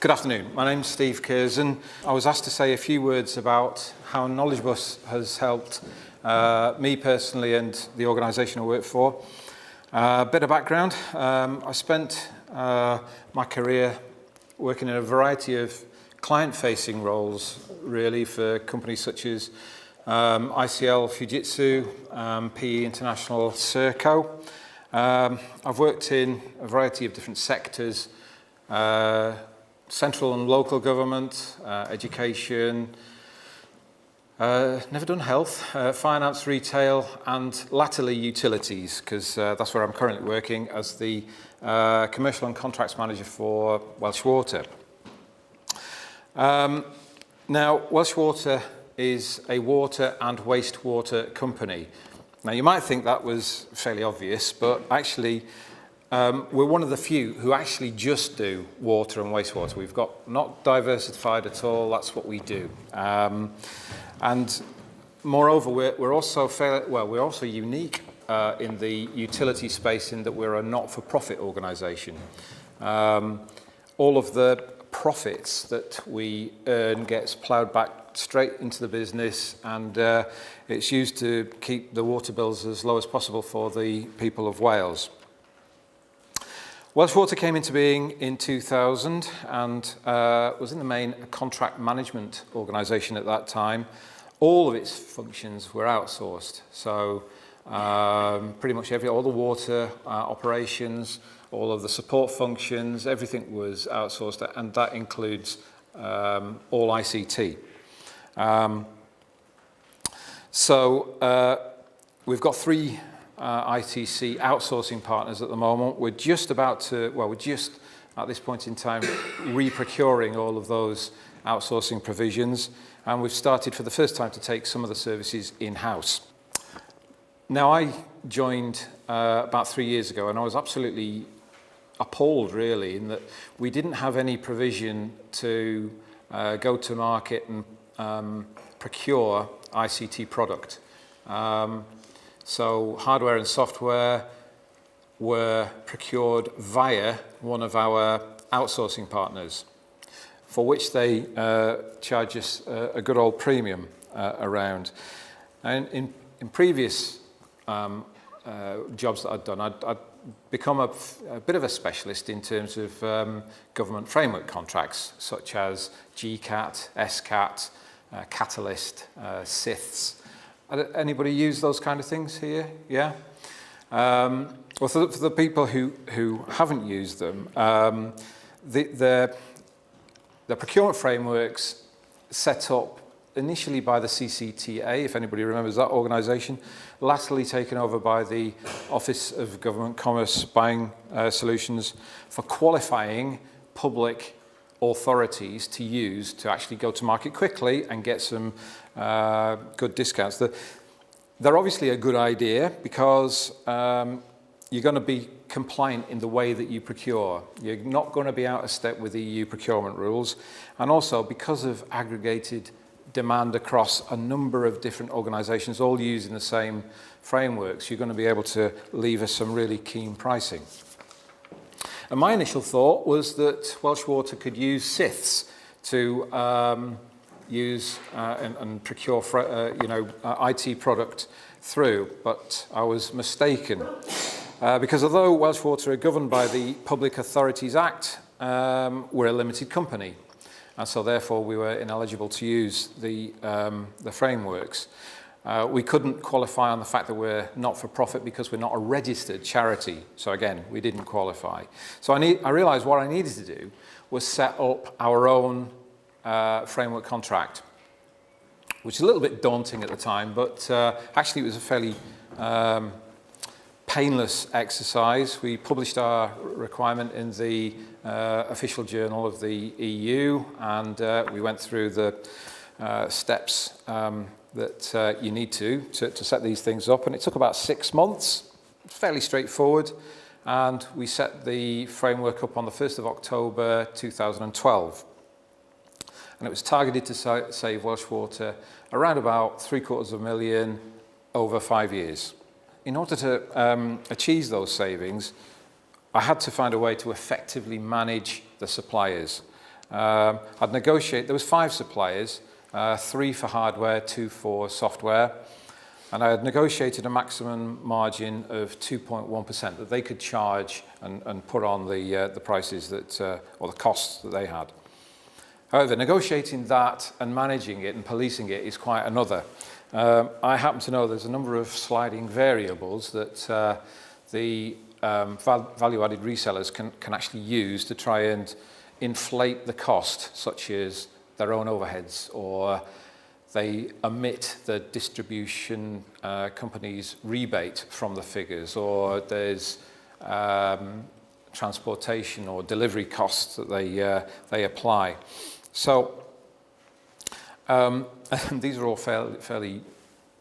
Good afternoon. My name's Steve Curzon. I was asked to say a few words about how KnowledgeBus has helped me personally and the organisation I work for. A bit of background. I spent my career working in a variety of client-facing roles, really, for companies such as ICL, Fujitsu, PE International, Serco. I've worked in a variety of different sectors, central and local government, education, never done health, finance, retail, and latterly utilities, because that's where I'm currently working as the commercial and contracts manager for Welsh Water. Now, Welsh Water is a water and wastewater company. Now, you might think that was fairly obvious, but actually, we're one of the few who actually just do water and wastewater. We've got not diversified at all. That's what we do. And moreover, we're also unique in the utility space in that we're a not-for-profit organisation. All of the profits that we earn gets ploughed back straight into the business, and it's used to keep the water bills as low as possible for the people of Wales. Welsh Water came into being in 2000 and was in the main a contract management organisation at that time. All of its functions were outsourced, so pretty much all the water operations, all of the support functions, everything was outsourced, and that includes all ICT. We've got three ITC outsourcing partners at the moment. We're just at this point in time re-procuring all of those outsourcing provisions, and we've started for the first time to take some of the services in-house. Now, I joined about 3 years ago, and I was absolutely appalled, really, in that we didn't have any provision to go to market and procure ICT product. So hardware and software were procured via one of our outsourcing partners, for which they charge us a good old premium around. And in previous jobs that I'd done, I'd become a bit of a specialist in terms of government framework contracts, such as GCAT, SCAT, Catalyst, SITHs. Anybody use those kind of things here? Yeah? Well, for the people who haven't used them, the procurement frameworks set up initially by the CCTA, if anybody remembers that organisation, latterly taken over by the Office of Government Commerce Buying Solutions, for qualifying public authorities to use to actually go to market quickly and get some good discounts. They're obviously a good idea because you're going to be compliant in the way that you procure. You're not going to be out of step with EU procurement rules. And also, because of aggregated demand across a number of different organisations, all using the same frameworks, you're going to be able to lever some really keen pricing. And my initial thought was that Welsh Water could use SITHs to use and procure IT product through, but I was mistaken. Because although Welsh Water are governed by the Public Authorities Act, we're a limited company. And so therefore we were ineligible to use the frameworks. We couldn't qualify on the fact that we're not-for-profit because we're not a registered charity. So again, we didn't qualify. So I realised what I needed to do was set up our own framework contract, which is a little bit daunting at the time, but actually it was a fairly painless exercise. We published our requirement in the official journal of the EU, and we went through the steps that you need to set these things up, and it took about 6 months. Fairly straightforward, and we set the framework up on the 1st of October 2012, and it was targeted to save Welsh Water around about £750,000 over 5 years. In order to achieve those savings, I had to find a way to effectively manage the suppliers. I'd negotiate, there was 5 suppliers, 3 for hardware, 2 for software, and I had negotiated a maximum margin of 2.1% that they could charge and put on the prices that, or the costs that they had. However, negotiating that and managing it and policing it is quite another. I happen to know there's a number of sliding variables that the value-added resellers can actually use to try and inflate the cost, such as their own overheads, or they omit the distribution company's rebate from the figures, or there's transportation or delivery costs that they apply. So these are all fairly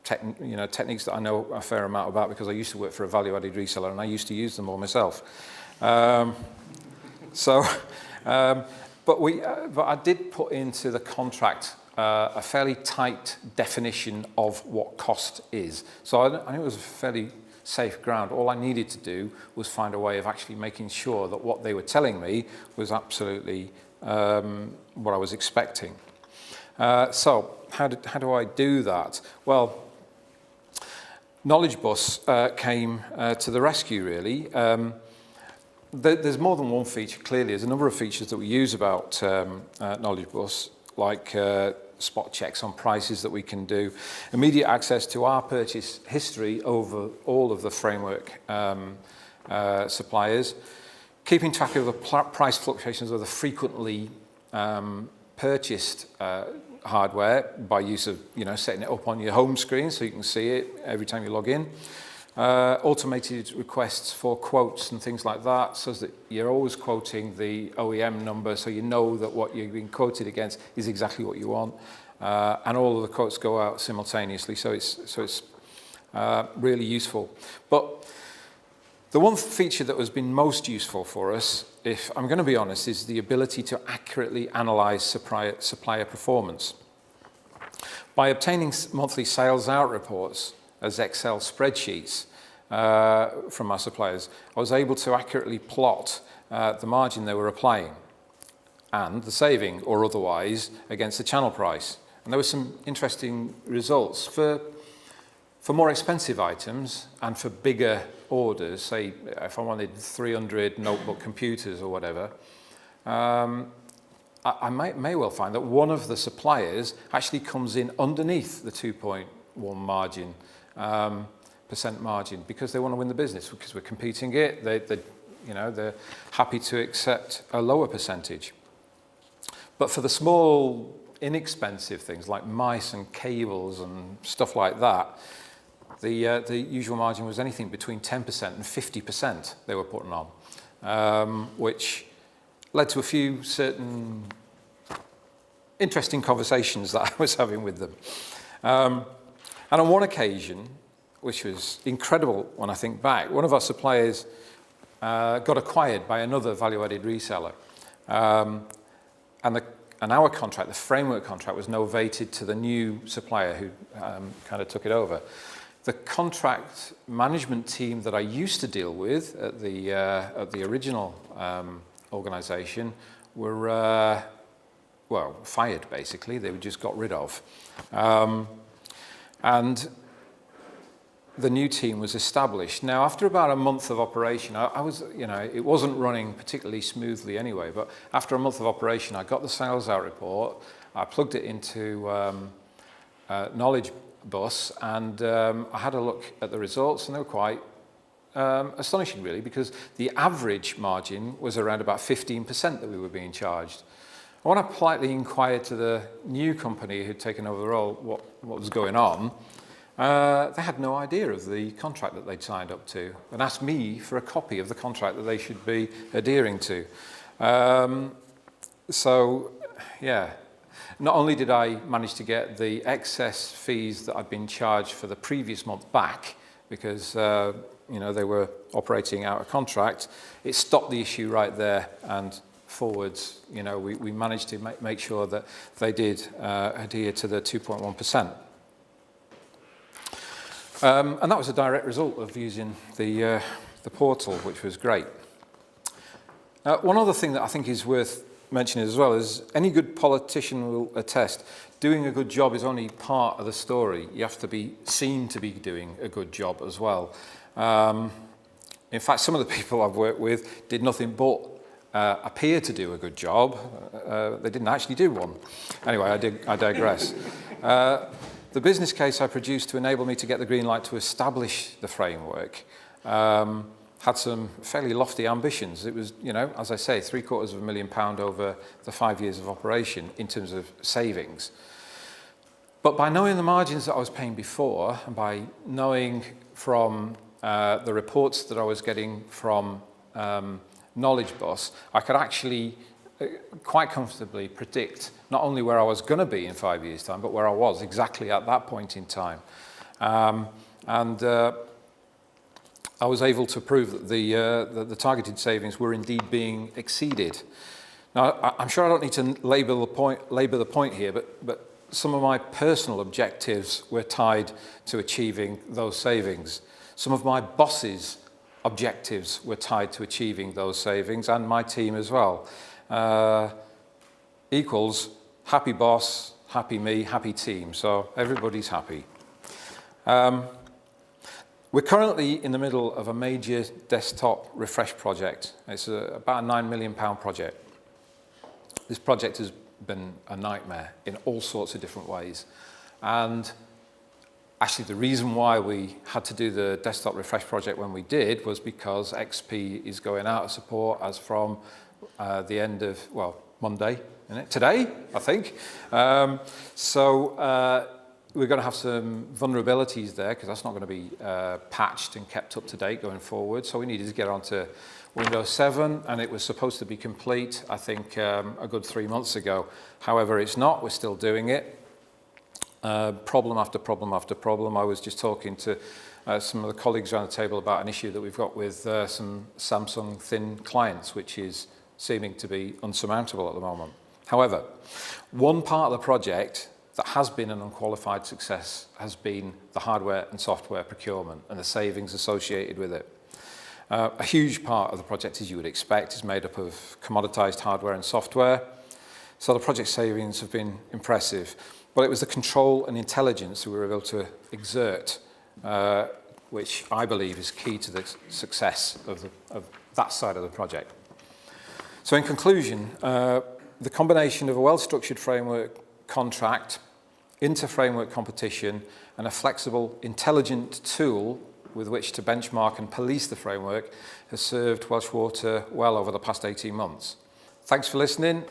techniques that I know a fair amount about, because I used to work for a value-added reseller and I used to use them all myself. But I did put into the contract a fairly tight definition of what cost is. So I think it was a fairly safe ground. All I needed to do was find a way of actually making sure that what they were telling me was absolutely what I was expecting. So how do I do that? Well, KnowledgeBus came to the rescue, really. There's more than one feature, clearly. There's a number of features that we use about KnowledgeBus, like spot checks on prices that we can do, immediate access to our purchase history over all of the framework suppliers, keeping track of the price fluctuations of the frequently purchased hardware by use of, setting it up on your home screen so you can see it every time you log in. Automated requests for quotes and things like that, so that you're always quoting the OEM number, so you know that what you've been quoted against is exactly what you want, and all of the quotes go out simultaneously. So it's really useful. But the one feature that has been most useful for us, if I'm going to be honest, is the ability to accurately analyze supplier performance. By obtaining monthly sales out reports as Excel spreadsheets from our suppliers, I was able to accurately plot the margin they were applying and the saving, or otherwise, against the channel price. And there were some interesting results. For more expensive items and for bigger orders, say if I wanted 300 notebook computers or whatever, I may well find that one of the suppliers actually comes in underneath the 2.1 margin, percent margin, because they want to win the business, because we're competing it. They're happy to accept a lower percentage. But for the small, inexpensive things like mice and cables and stuff like that, the usual margin was anything between 10% and 50% they were putting on, which led to a few certain interesting conversations that I was having with them. And on one occasion, which was incredible when I think back, one of our suppliers got acquired by another value-added reseller. And our contract, the framework contract, was novated to the new supplier who kind of took it over. The contract management team that I used to deal with at the original organisation were, fired, basically. They were just got rid of. And the new team was established. Now, after about a month of operation, I was, it wasn't running particularly smoothly anyway, but after a month of operation, I got the sales out report, I plugged it into KnowledgeBus, and I had a look at the results, and they were quite astonishing, really, because the average margin was around about 15% that we were being charged. When I politely inquired to the new company who'd taken over the role what was going on, they had no idea of the contract that they'd signed up to, and asked me for a copy of the contract that they should be adhering to. So, yeah, not only did I manage to get the excess fees that I'd been charged for the previous month back, because they were operating out of contract, it stopped the issue right there, and forwards, we managed to make sure that they did adhere to the 2.1%. And that was a direct result of using the portal, which was great. One other thing that I think is worth mention it as well, as any good politician will attest, doing a good job is only part of the story. You have to be seen to be doing a good job as well. In fact, some of the people I've worked with did nothing but appear to do a good job. They didn't actually do one. Anyway, I digress. The business case I produced to enable me to get the green light to establish the framework had some fairly lofty ambitions. It was, you know, as I say, £750,000 over the 5 years of operation in terms of savings. But by knowing the margins that I was paying before, and by knowing from the reports that I was getting from KnowledgeBus, I could actually quite comfortably predict not only where I was going to be in 5 years' time, but where I was exactly at that point in time. I was able to prove that the targeted savings were indeed being exceeded. Now, I'm sure I don't need to labour the point here, but some of my personal objectives were tied to achieving those savings. Some of my boss's objectives were tied to achieving those savings, and my team as well. Equals happy boss, happy me, happy team. So everybody's happy. We're currently in the middle of a major desktop refresh project. It's about a £9 million project. This project has been a nightmare in all sorts of different ways. And actually, the reason why we had to do the desktop refresh project when we did was because XP is going out of support as from the end of, well, Monday, isn't it? Today, I think. We're going to have some vulnerabilities there because that's not going to be patched and kept up to date going forward. So we needed to get onto Windows 7, and it was supposed to be complete, I think, a good 3 months ago. However, it's not. We're still doing it. Problem after problem after problem. I was just talking to some of the colleagues around the table about an issue that we've got with some Samsung thin clients, which is seeming to be unsurmountable at the moment. However, one part of the project that has been an unqualified success has been the hardware and software procurement and the savings associated with it. A huge part of the project, as you would expect, is made up of commoditized hardware and software. So the project savings have been impressive. But it was the control and intelligence that we were able to exert, which I believe is key to the success of that side of the project. So in conclusion, the combination of a well-structured framework contract, inter-framework competition, and a flexible, intelligent tool with which to benchmark and police the framework has served Welsh Water well over the past 18 months. Thanks for listening.